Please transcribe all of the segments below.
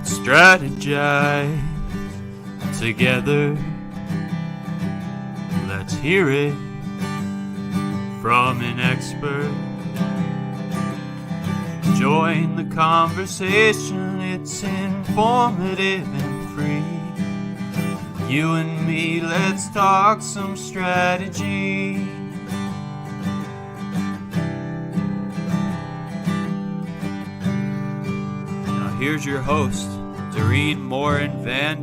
strategize together. Let's hear it from an expert. Join the conversation, it's informative and free. You and me, let's talk some strategy. Now here's your host, Dorien Morin-van.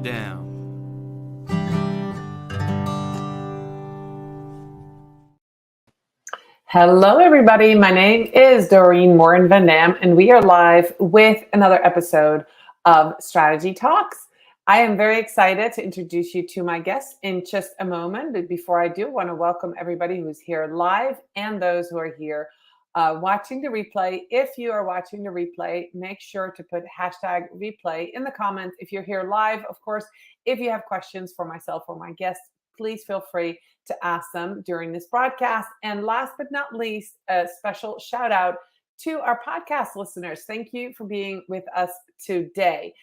Hello, everybody. My name is Dorien Morin-van, and we are live with another episode of Strategy Talks. I am very excited to introduce you to my guests in just a moment. But before I do, I want to welcome everybody who's here live and those who are here watching the replay. If you are watching the replay, make sure to put hashtag replay in the comments. If you're here live, of course, if you have questions for myself or my guests, please feel free to ask them during this broadcast. And last but not least, a special shout out to our podcast listeners. Thank you for being with us today.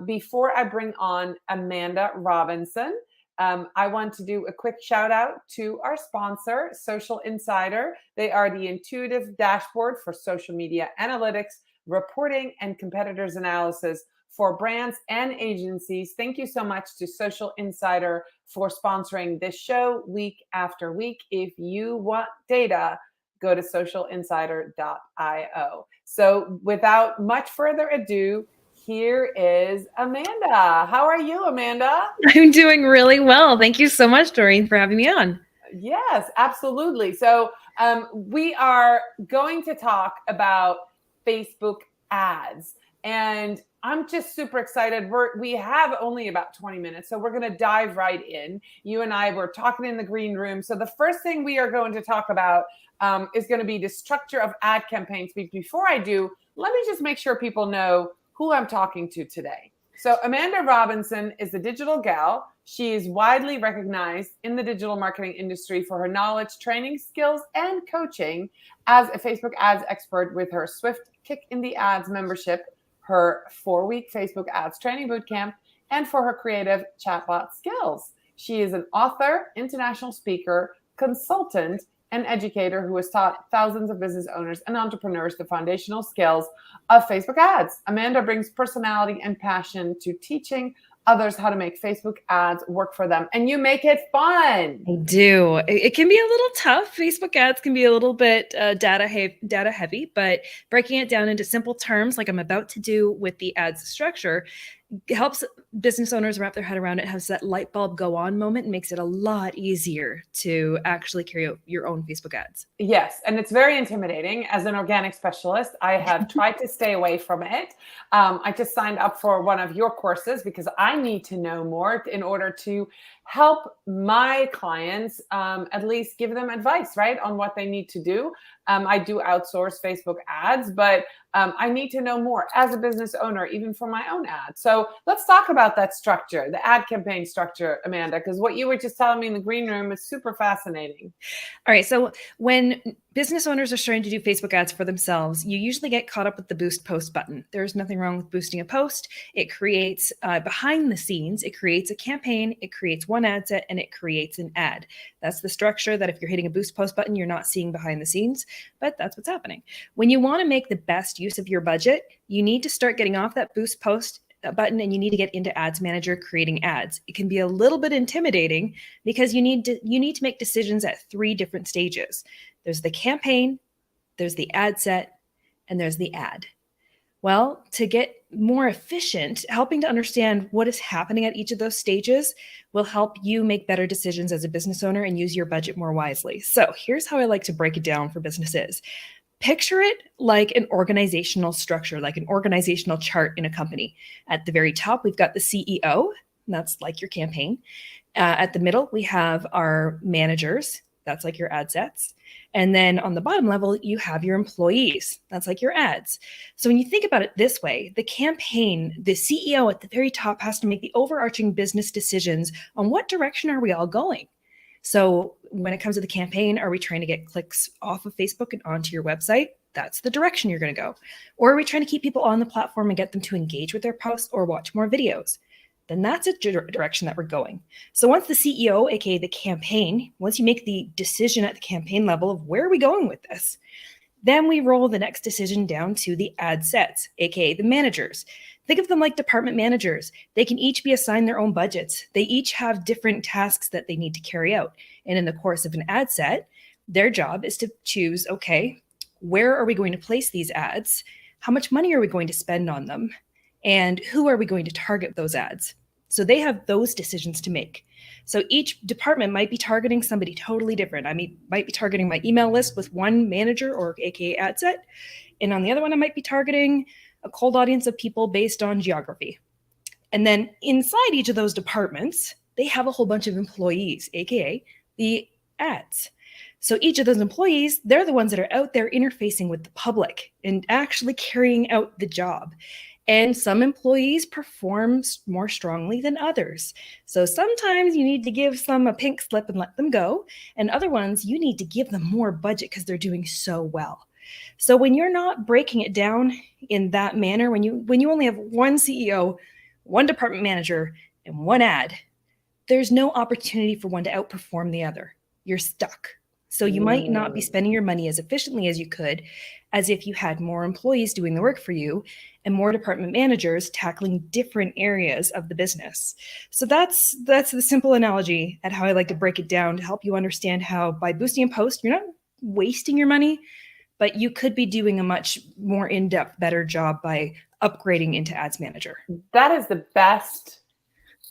Before I bring on Amanda Robinson, I want to do a quick shout out to our sponsor, Social Insider. They are the intuitive dashboard for social media analytics, reporting, and competitors analysis for brands and agencies. Thank you so much to Social Insider for sponsoring this show week after week. If you want data, go to socialinsider.io. So without much further ado, here is Amanda. How are you, Amanda? I'm doing really well. Thank you so much, Dorien, for having me on. Yes, absolutely. So we are going to talk about Facebook ads. And I'm just super excited. We have only about 20 minutes, so we're going to dive right in. You and I were talking in the green room. So the first thing we are going to talk about is going to be the structure of ad campaigns. But before I do, let me just make sure people know who I'm talking to today. So Amanda Robinson is a digital gal. She is widely recognized in the digital marketing industry for her knowledge, training skills, and coaching as a Facebook ads expert with her Swift Kick in the Ads membership, her 4-week Facebook ads training bootcamp, and for her creative chatbot skills. She is an author, international speaker, consultant, and educator who has taught thousands of business owners and entrepreneurs the foundational skills of Facebook ads. Amanda brings personality and passion to teaching others how to make Facebook ads work for them. And you make it fun. I do. It can be a little tough. Facebook ads can be a little bit data heavy, but breaking it down into simple terms like I'm about to do with the ads structure helps business owners wrap their head around it, has that light bulb go on moment, and makes it a lot easier to actually carry out your own Facebook ads. Yes, and it's very intimidating. As an organic specialist, I have tried to stay away from it. I just signed up for one of your courses because I need to know more in order to help my clients, at least give them advice, right, on what they need to do. I do outsource Facebook ads, but I need to know more as a business owner, even for my own ads. So let's talk about that structure, the ad campaign structure, Amanda, because what you were just telling me in the green room is super fascinating. All right. So when business owners are starting to do Facebook ads for themselves, you usually get caught up with the boost post button. There's nothing wrong with boosting a post. It creates behind the scenes, it creates a campaign, it creates one ad set, and it creates an ad. That's the structure that if you're hitting a boost post button, you're not seeing behind the scenes, but that's what's happening. When you want to make the best use of your budget, you need to start getting off that boost post button and you need to get into Ads Manager creating ads. It can be a little bit intimidating because you need to make decisions at 3 different stages. There's the campaign, there's the ad set, and there's the ad. Well, to get more efficient, helping to understand what is happening at each of those stages will help you make better decisions as a business owner and use your budget more wisely. So here's how I like to break it down for businesses. Picture it like an organizational structure, like an organizational chart in a company. At the very top, we've got the CEO. That's like your campaign. At the middle, we have our managers. That's like your ad sets. And then on the bottom level, you have your employees. That's like your ads. So when you think about it this way, the campaign, the CEO at the very top has to make the overarching business decisions on what direction are we all going. So when it comes to the campaign, are we trying to get clicks off of Facebook and onto your website? That's the direction you're going to go. Or are we trying to keep people on the platform and get them to engage with their posts or watch more videos? Then that's a direction that we're going. So once the CEO, aka the campaign, once you make the decision at the campaign level of where are we going with this, then we roll the next decision down to the ad sets, aka the managers. Think of them like department managers. They can each be assigned their own budgets. They each have different tasks that they need to carry out. And in the course of an ad set, their job is to choose, okay, where are we going to place these ads? How much money are we going to spend on them? And who are we going to target those ads? So they have those decisions to make. So each department might be targeting somebody totally different. I might be targeting my email list with one manager or AKA ad set. And on the other one, I might be targeting a cold audience of people based on geography. And then inside each of those departments, they have a whole bunch of employees, AKA the ads. So each of those employees, they're the ones that are out there interfacing with the public and actually carrying out the job. And some employees perform more strongly than others. So sometimes you need to give some a pink slip and let them go. And other ones, you need to give them more budget because they're doing so well. So when you're not breaking it down in that manner, when you only have one CEO, one department manager, and one ad, there's no opportunity for one to outperform the other. You're stuck. So you might not be spending your money as efficiently as you could, as if you had more employees doing the work for you and more department managers tackling different areas of the business. So that's the simple analogy at how I like to break it down to help you understand how by boosting a post, you're not wasting your money, but you could be doing a much more in-depth, better job by upgrading into Ads Manager. That is the best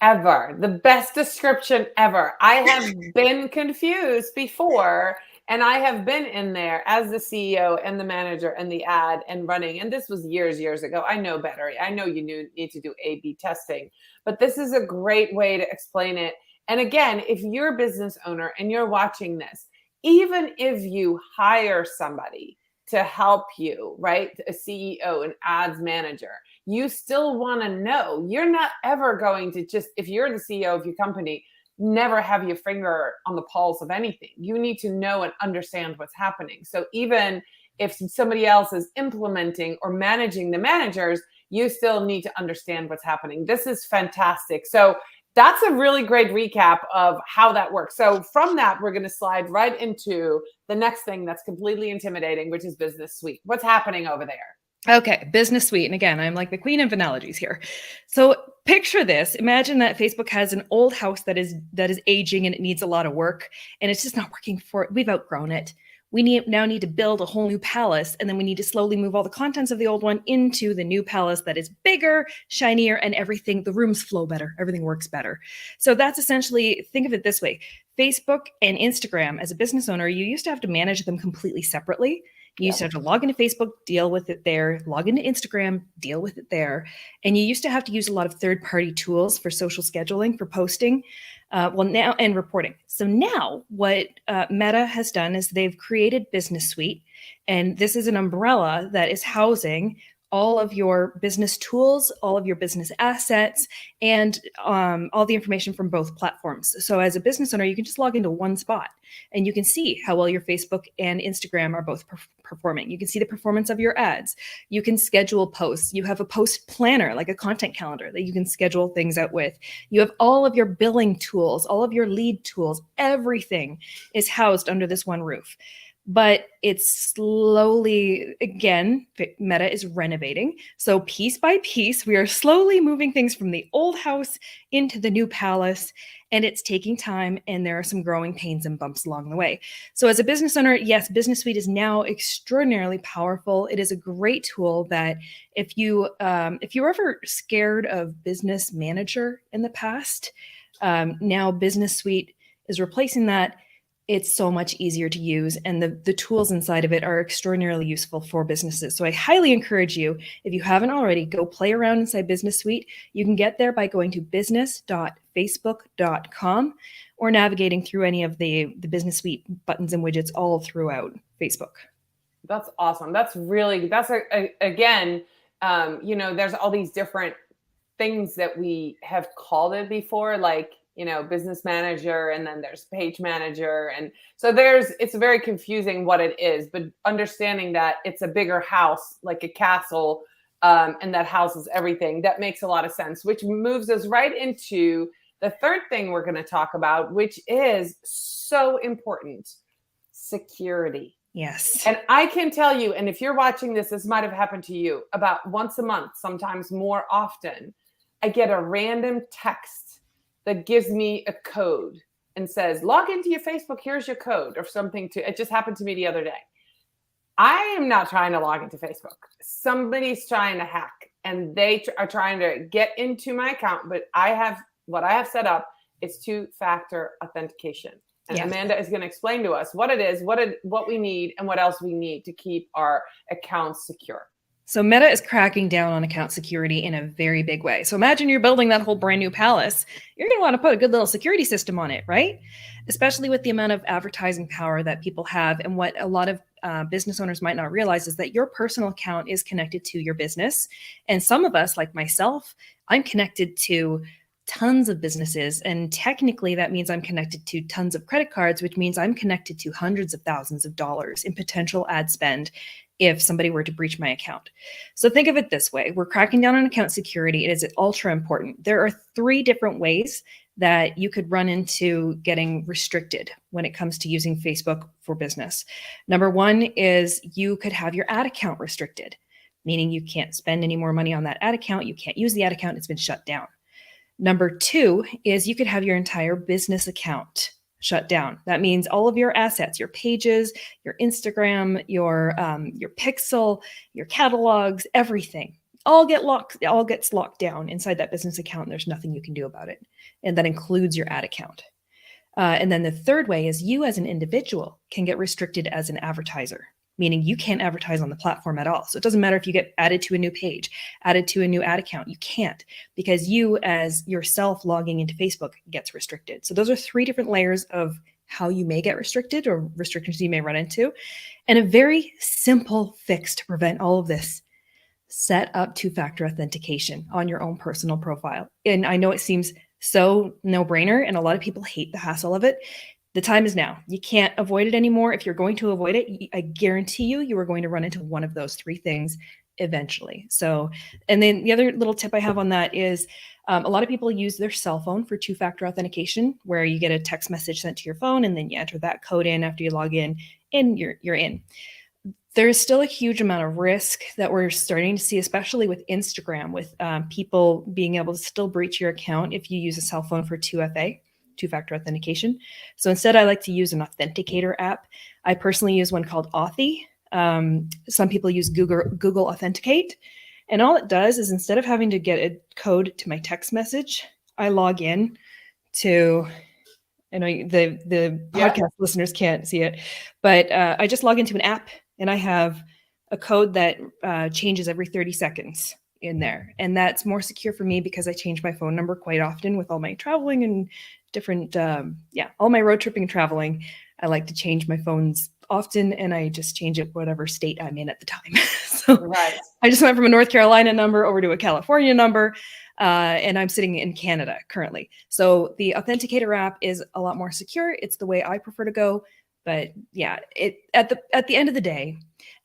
ever, the best description ever. I have been confused before, and I have been in there as the CEO and the manager and the ad and running. And this was years ago. I know better. I know you need to do A/B testing, but this is a great way to explain it. And again, if you're a business owner and you're watching this, even if you hire somebody to help you, right? A CEO, an ads manager, you still want to know. You're not ever going to just, if you're the CEO of your company, never have your finger on the pulse of anything. You need to know and understand what's happening. So even if somebody else is implementing or managing the managers, you still need to understand what's happening. This is fantastic. So that's a really great recap of how that works. So from that, we're going to slide right into the next thing that's completely intimidating, which is Business Suite. What's happening over there? Okay, Business Suite. And again, I'm like the queen of analogies here. So picture this. Imagine that Facebook has an old house that is aging and it needs a lot of work and it's just not working for it. We've outgrown it. We now need to build a whole new palace, and then we need to slowly move all the contents of the old one into the new palace that is bigger, shinier, and everything. The rooms flow better. Everything works better. So that's essentially, think of it this way. Facebook and Instagram, as a business owner, you used to have to manage them completely separately. You used to have to log into Facebook, deal with it there, log into Instagram, deal with it there. And you used to have to use a lot of third-party tools for social scheduling, for posting, now and reporting. So now what Meta has done is they've created Business Suite. And this is an umbrella that is housing all of your business tools, all of your business assets, and all the information from both platforms. So as a business owner, you can just log into one spot and you can see how well your Facebook and Instagram are both performing. You can see the performance of your ads. You can schedule posts. You have a post planner, like a content calendar that you can schedule things out with. You have all of your billing tools, all of your lead tools. Everything is housed under this one roof. But it's slowly, again, Meta is renovating. So piece by piece, we are slowly moving things from the old house into the new palace, and it's taking time, and there are some growing pains and bumps along the way. So as a business owner, yes, Business Suite is now extraordinarily powerful. It is a great tool that if you were ever scared of Business Manager in the past, now Business Suite is replacing that. It's so much easier to use, and the tools inside of it are extraordinarily useful for businesses. So I highly encourage you, if you haven't already, go play around inside Business Suite. You can get there by going to business.facebook.com or navigating through any of the Business Suite buttons and widgets all throughout Facebook. That's awesome. That's again, there's all these different things that we have called it before, like, business manager, and then there's page manager. And so it's very confusing what it is, but understanding that it's a bigger house, like a castle, and that houses everything, that makes a lot of sense, which moves us right into the third thing we're going to talk about, which is so important: security. Yes. And I can tell you, and if you're watching this might have happened to you, about once a month, sometimes more often, I get a random text that gives me a code and says, log into your Facebook, here's your code, or something. It just happened to me the other day. I am not trying to log into Facebook. Somebody's trying to hack, and they are trying to get into my account, but what I have set up is two-factor authentication. And Yes. Amanda is going to explain to us what it is, what we need, and what else we need to keep our accounts secure. So Meta is cracking down on account security in a very big way. So imagine you're building that whole brand new palace. You're going to want to put a good little security system on it, right? Especially with the amount of advertising power that people have. And what a lot of business owners might not realize is that your personal account is connected to your business. And some of us, like myself, I'm connected to tons of businesses. And technically that means I'm connected to tons of credit cards, which means I'm connected to hundreds of thousands of dollars in potential ad spend if somebody were to breach my account. So think of it this way. We're cracking down on account security. It is ultra important. There are 3 different ways that you could run into getting restricted when it comes to using Facebook for business. Number 1 is you could have your ad account restricted, meaning you can't spend any more money on that ad account. You can't use the ad account. It's been shut down. Number 2 is you could have your entire business account shut down. That means all of your assets, your pages, your Instagram, your Pixel, your catalogs, everything all gets locked down inside that business account. And there's nothing you can do about it. And that includes your ad account. And then the third way is you as an individual can get restricted as an advertiser, meaning you can't advertise on the platform at all. So it doesn't matter if you get added to a new page, added to a new ad account, you can't, because you as yourself logging into Facebook gets restricted. So those are 3 different layers of how you may get restricted or restrictions you may run into. And a very simple fix to prevent all of this: set up two-factor authentication on your own personal profile. And I know it seems so no-brainer, and a lot of people hate the hassle of it. The time is now. You can't avoid it anymore. If you're going to avoid it, I guarantee you are going to run into one of those 3 things eventually. So, and then the other little tip I have on that is a lot of people use their cell phone for two-factor authentication, where you get a text message sent to your phone and then you enter that code in after you log in and you're in. There's still a huge amount of risk that we're starting to see, especially with Instagram, with people being able to still breach your account if you use a cell phone for 2FA. Two-factor authentication. So instead, I like to use an authenticator app. I personally use one called Authy. Some people use Google Authenticate. And all it does is, instead of having to get a code to my text message, I log in to, I know the podcast listeners can't see it, but I just log into an app and I have a code that changes every 30 seconds in there. And that's more secure for me because I change my phone number quite often with all my traveling and different, all my road tripping and traveling. I like to change my phones often, and I just change it whatever state I'm in at the time. So Right. I just went from a North Carolina number over to a California number, and I'm sitting in Canada currently. So the Authenticator app is a lot more secure. It's the way I prefer to go. But yeah, at the end of the day,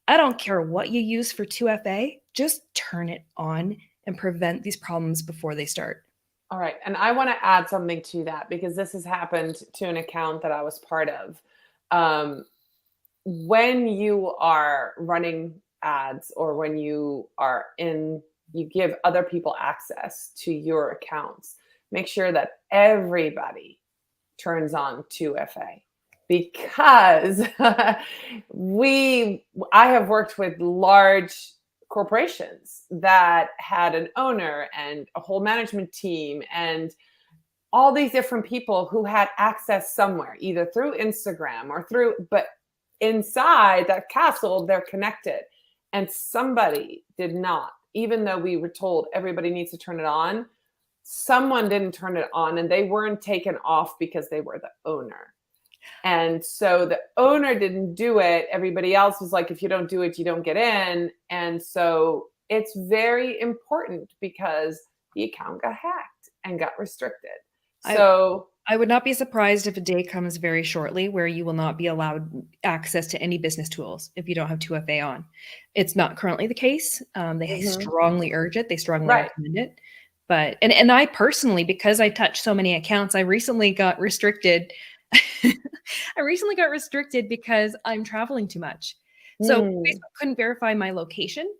I don't care what you use for 2FA, just turn it on and prevent these problems before they start. All right. And I want to add something to that, because this has happened to an account that I was part of. When you are running ads, or when you give other people access to your accounts, make sure that everybody turns on 2FA. Because I have worked with large corporations that had an owner and a whole management team and all these different people who had access somewhere, either through Instagram or but inside that castle, they're connected. And somebody did not, even though we were told everybody needs to turn it on, someone didn't turn it on, and they weren't taken off because they were the owner. And so the owner didn't do it. Everybody else was like, if you don't do it, you don't get in. And so it's very important, because the account got hacked and got restricted. So I would not be surprised if a day comes very shortly where you will not be allowed access to any business tools if you don't have 2FA on. It's not currently the case. They strongly urge it. They strongly Right. recommend it. But and I personally, because I touch so many accounts, I recently got restricted. I recently got restricted because I'm traveling too much. So Facebook couldn't verify my location.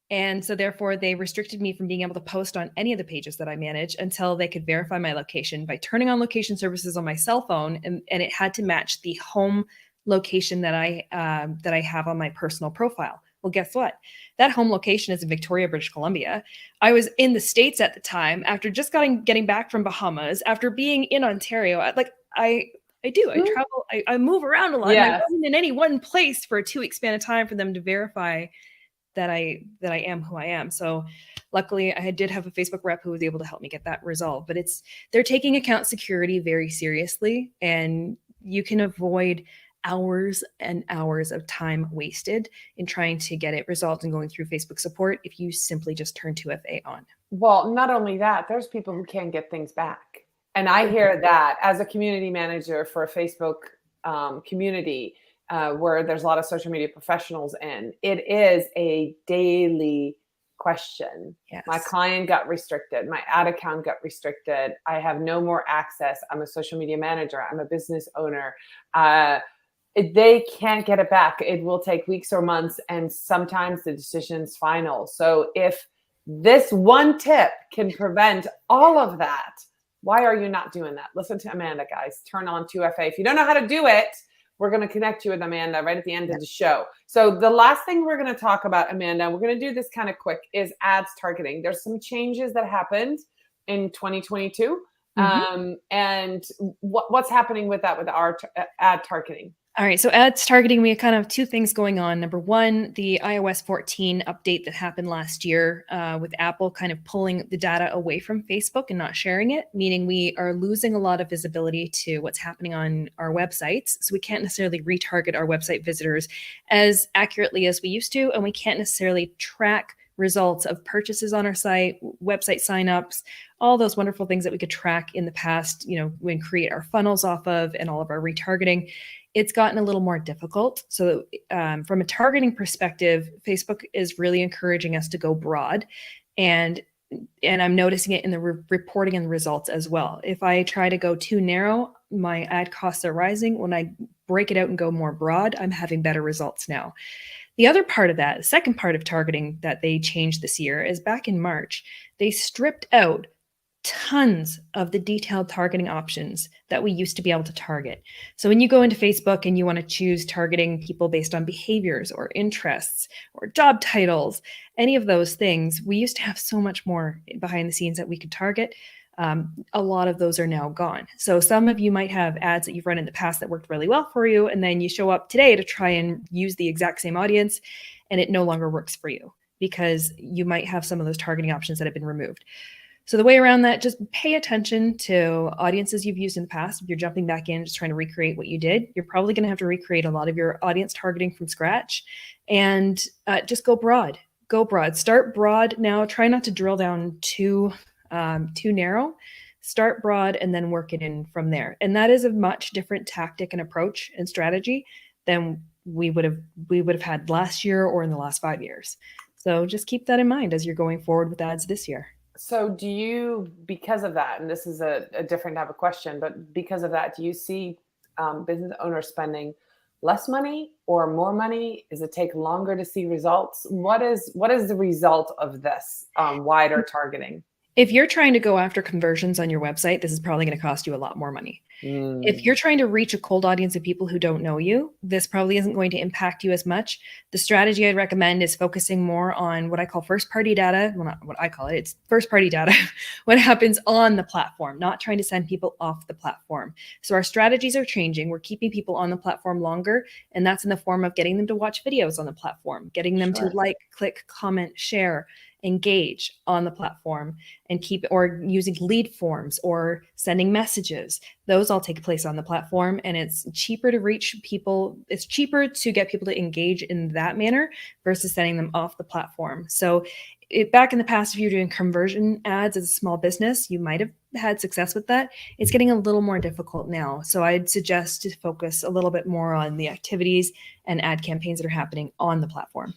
And so therefore they restricted me from being able to post on any of the pages that I manage until they could verify my location by turning on location services on my cell phone. And it had to match the home location that I have on my personal profile. Well, guess what? That home location is in Victoria, British Columbia. I was in the States at the time after just getting back from Bahamas, after being in Ontario. I travel, I move around a lot. And I wasn't in any one place for a 2-week span of time for them to verify that I am who I am. So luckily I did have a Facebook rep who was able to help me get that resolved. But they're taking account security very seriously, and you can avoid hours and hours of time wasted in trying to get it resolved and going through Facebook support if you simply just turn 2FA on. Well, not only that, there's people who can't get things back. And I hear that as a community manager for a Facebook community, where there's a lot of social media professionals in, it is a daily question. Yes. My client got restricted. My ad account got restricted. I have no more access. I'm a social media manager. I'm a business owner. They can't get it back. It will take weeks or months, and sometimes the decision's final. So if this one tip can prevent all of that, why are you not doing that? Listen to Amanda, guys. Turn on 2FA. If you don't know how to do it, we're going to connect you with Amanda right at the end of the show. So the last thing we're going to talk about, Amanda, we're going to do this kind of quick, is ads targeting. There's some changes that happened in 2022. And what's happening with that, with our ad targeting? All right, so ads targeting, we kind of have 2 things going on. Number one, the iOS 14 update that happened last year with Apple kind of pulling the data away from Facebook and not sharing it, meaning we are losing a lot of visibility to what's happening on our websites. So we can't necessarily retarget our website visitors as accurately as we used to, and we can't necessarily track results of purchases on our site, website signups, all those wonderful things that we could track in the past, and create our funnels off of and all of our retargeting. It's gotten a little more difficult. So from a targeting perspective, Facebook is really encouraging us to go broad. And I'm noticing it in the reporting and results as well. If I try to go too narrow, my ad costs are rising. When I break it out and go more broad, I'm having better results now. The other part of that, the second part of targeting that they changed this year, is back in March, they stripped out tons of the detailed targeting options that we used to be able to target. So when you go into Facebook and you want to choose targeting people based on behaviors or interests or job titles, any of those things, we used to have so much more behind the scenes that we could target. A lot of those are now gone. So some of you might have ads that you've run in the past that worked really well for you, and then you show up today to try and use the exact same audience, and it no longer works for you because you might have some of those targeting options that have been removed. So the way around that, just pay attention to audiences you've used in the past. If you're jumping back in, just trying to recreate what you did, you're probably going to have to recreate a lot of your audience targeting from scratch, and just go broad. Go broad. Start broad now. Try not to drill down too narrow. Start broad and then work it in from there. And that is a much different tactic and approach and strategy than we would have had last year or in the last 5 years. So just keep that in mind as you're going forward with ads this year. So do you, because of that, and this is a different type of question, but because of that, do you see business owners spending less money or more money? Does it take longer to see results? What is the result of this wider targeting? If you're trying to go after conversions on your website, this is probably going to cost you a lot more money. If you're trying to reach a cold audience of people who don't know you, this probably isn't going to impact you as much. The strategy I'd recommend is focusing more on what I call first-party data. Well, not what I call it. It's first-party data. What happens on the platform, not trying to send people off the platform. So our strategies are changing. We're keeping people on the platform longer, and that's in the form of getting them to watch videos on the platform, getting them to like, click, comment, share, engage on the platform, and or using lead forms or sending messages. Those all take place on the platform, and it's cheaper to reach people. It's cheaper to get people to engage in that manner versus sending them off the platform. So back in the past, if you're doing conversion ads as a small business, you might have had success with that. It's getting a little more difficult now. So I'd suggest to focus a little bit more on the activities and ad campaigns that are happening on the platform.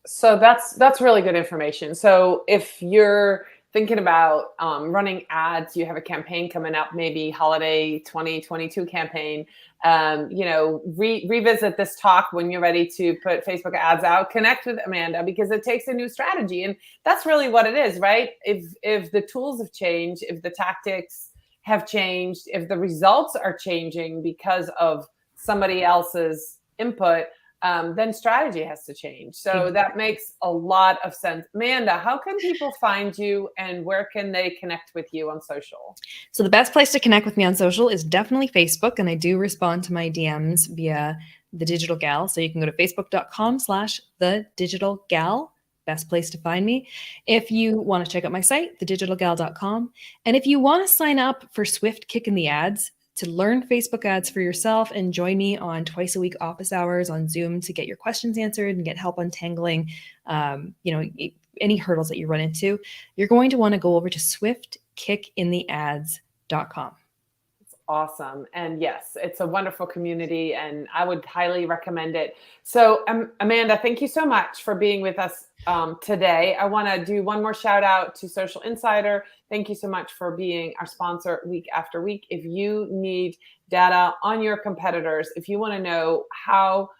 So that's really good information. So if you're thinking about running ads, you have a campaign coming up, maybe holiday 2022 campaign, revisit this talk when you're ready to put Facebook ads out. Connect with Amanda, because it takes a new strategy. And that's really what it is, right? If the tools have changed, if the tactics have changed, if the results are changing because of somebody else's input, then strategy has to change. So that makes a lot of sense. Amanda, how can people find you, and where can they connect with you on social? So the best place to connect with me on social is definitely Facebook. And I do respond to my DMs via The Digital Gal. So you can go to facebook.com/thedigitalgal. Best place to find me. If you want to check out my site, thedigitalgal.com. And if you want to sign up for Swift Kick in the Ads, to learn Facebook ads for yourself and join me on twice a week office hours on Zoom to get your questions answered and get help untangling, any hurdles that you run into, you're going to want to go over to swiftkickintheads.com. It's awesome. And yes, it's a wonderful community, and I would highly recommend it. So Amanda, thank you so much for being with us today. I want to do one more shout out to Social Insider. Thank you so much for being our sponsor week after week. If you need data on your competitors, if you want to know how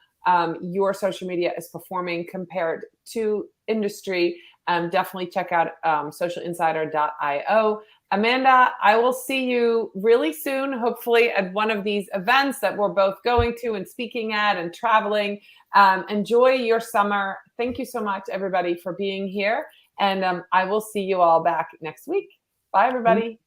your social media is performing compared to industry, definitely check out socialinsider.io. Amanda, I will see you really soon, hopefully at one of these events that we're both going to and speaking at and traveling. Enjoy your summer. Thank you so much, everybody, for being here. And I will see you all back next week. Bye, everybody.